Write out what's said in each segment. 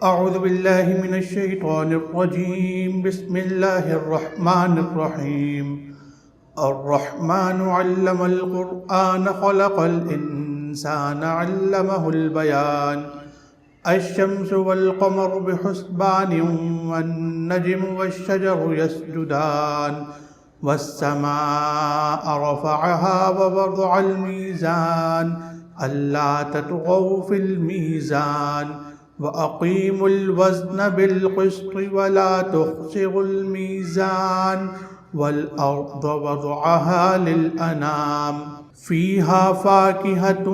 أعوذ بالله من الشيطان الرجيم بسم الله الرحمن الرحيم الرحمن علم القرآن خلق الإنسان علمه البيان الشمس والقمر بحسبان والنجم والشجر يسجدان والسماء رفعها ووضع الميزان ألا تطغوا في الميزان وأقيموا الوزن بالقسط ولا تخسروا الميزان والأرض وضعها للأنام فيها فاكهة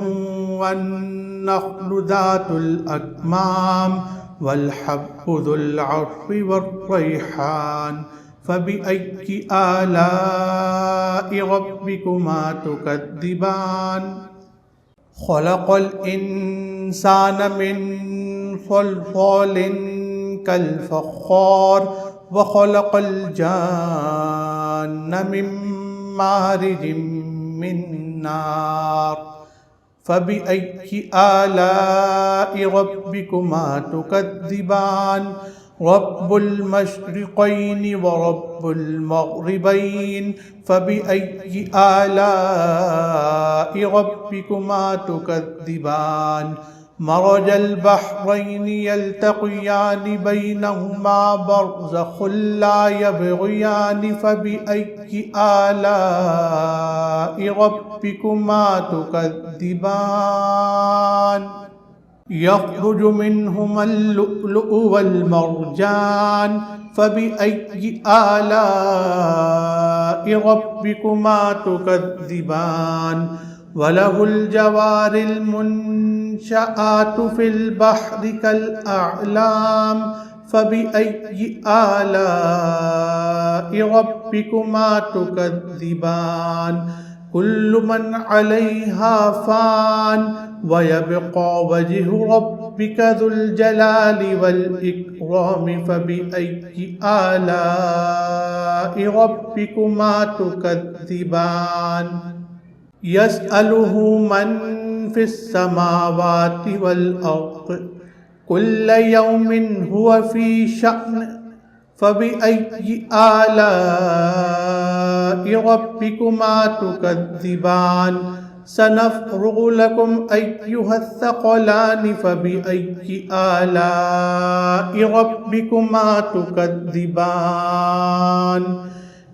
والنخل ذات الأكمام والحب ذو العصف والريحان فبأي آلاء ربكما تكذبان خلق الإنسان من صلصال كالفخار وخلق الجان من مارج من نار فبأي آلاء ربكما تكذبان رب المشرقين ورب المغربين فبأي آلاء ربكما تكذبان مرج البحرين يلتقيان بينهما برزخ لا يبغيان فبأي آلاء ربكما تكذبان يخرج منهما اللؤلؤ والمرجان فبأي آلاء ربكما تكذبان وله الجوار المنشآت في البحر كالأعلام فبأي آلاء ربكما تكذبان كل من عليها فان ويبقى وجه ربك ذو الجلال والإكرام فبأي آلاء ربكما تكذبان يسأله من في السماوات والأرض كل يوم هو في شأن فبأي آلاء ربكما تكذبان سنفرغ لكم أيها الثقلان فبأي آلاء ربكما تكذبان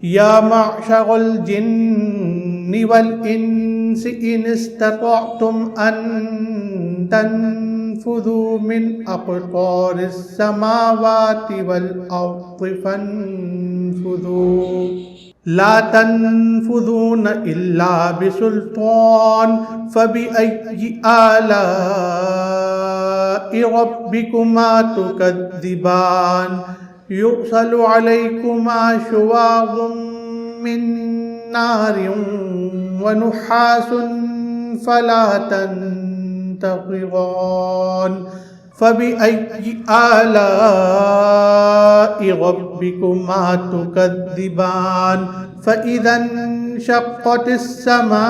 يا معشر الجن والإنس إن استطعتم أن تنفذوا من أقطار السماوات والأرض فانفذوا لا تنفذون إلا بسلطان فبأي آلاء ربكما تكذبان يرسل عليكما شواظ من نار ونحاس فلا تنتصران فبأي آلاء ربكما تكذبان فإذا انشقت السماء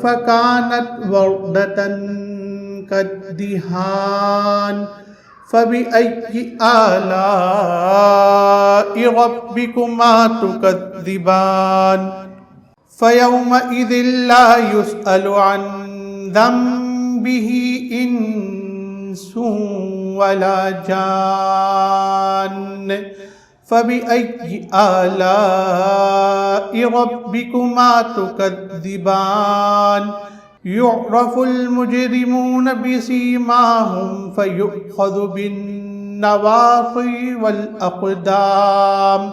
فكانت وردة كالدهان فبأي آلاء ربكما تكذبان فيومئذ لا يسأل عن ذنبه إنس ولا جان فبأي آلاء ربكما تكذبان يعرف المجرمون بسيماهم فيؤخذ بالنواصي والأقدام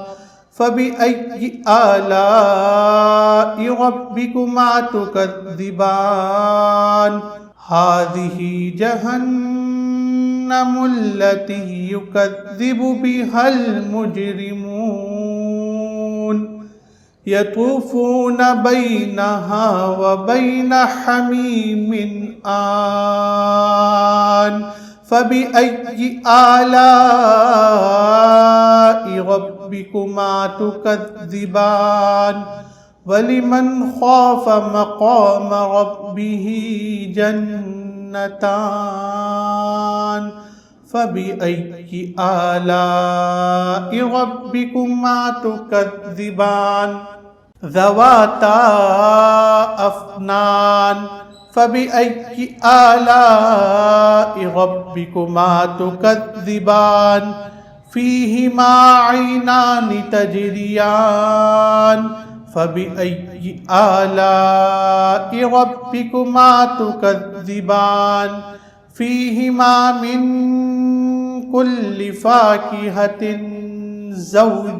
فبأي آلاء ربكما تكذبان هذه جهنم التي يكذب بها المجرمون يطوفون بينها وبين حميم آن فبأي آلاء ربكما تكذبان ولمن خاف مقام ربه جنتان فبأي آلاء ربكما تكذبان ذواتا أفنان فبأي آلاء ربكما تكذبان فيهما عينان تجريان فبأي آلاء ربكما تكذبان فيهما من كل فاكهة زوجان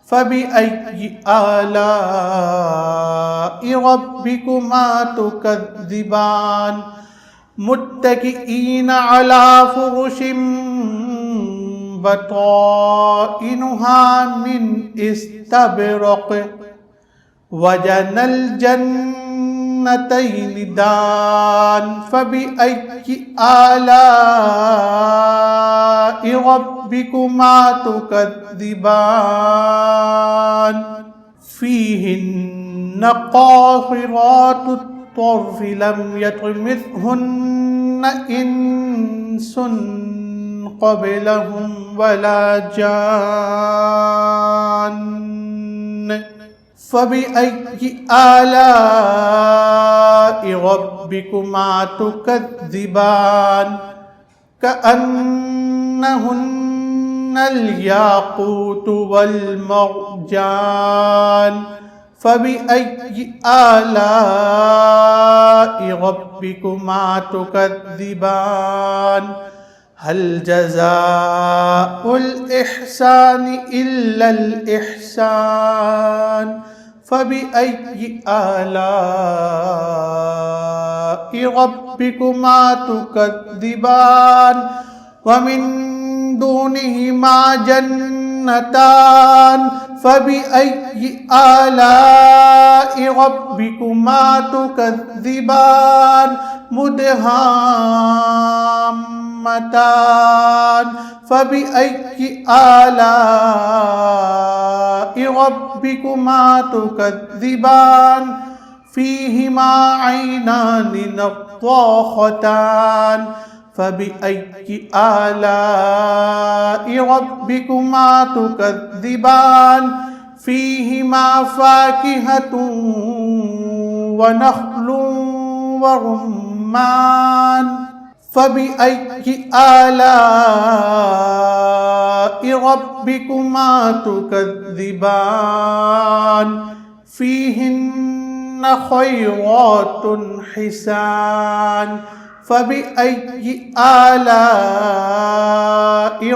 فبأي آلاء ربكما تكذبان متكئين على فرش بطائنها من استبرق وجنى الجنتين دان فبأي آلاء ربكما تكذبان فيهن قاصرات الطرف لم يطمثهن إنس قبلهم ولا جان فبأي آلاء ربكما تكذبان كأنهن الياقوت والمرجان فبأي آلاء ربكما تكذبان هل جزاء الإحسان إلا الإحسان فبأي آلاء ربكما تكذبان ومن دونهما جنتان فبأي آلاء ربكما تكذبان مدهامتان فبأي آلاء ربكما تكذبان فيهما عينان نضاختان فبأي آلاء ربكما تكذبان فيهما فاكهة ونخل ورمان فبأي آلاء ربكما تكذبان فيهن خيرات حسان فبأي آلاء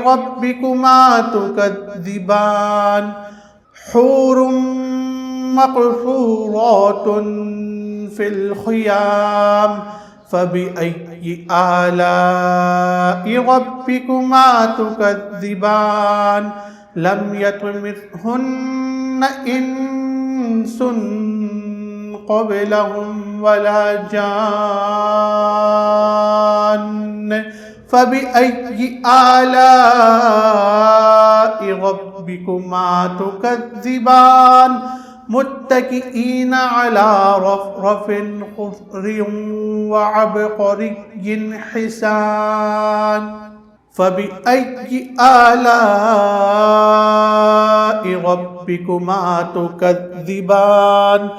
ربكما تكذبان حور مقصورات في الخيام فبأي آلاء ربكما تكذبان لم يطمثهن إنس قبلهم ولا جان فبأي آلاء ربكما تكذبان متكئين على رفرف خضر وعبقري حسان فبأي آلاء ربكما تكذبان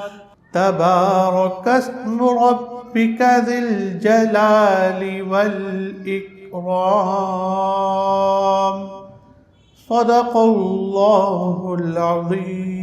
تبارك اسم ربك ذي الجلال والإكرام صدق الله العظيم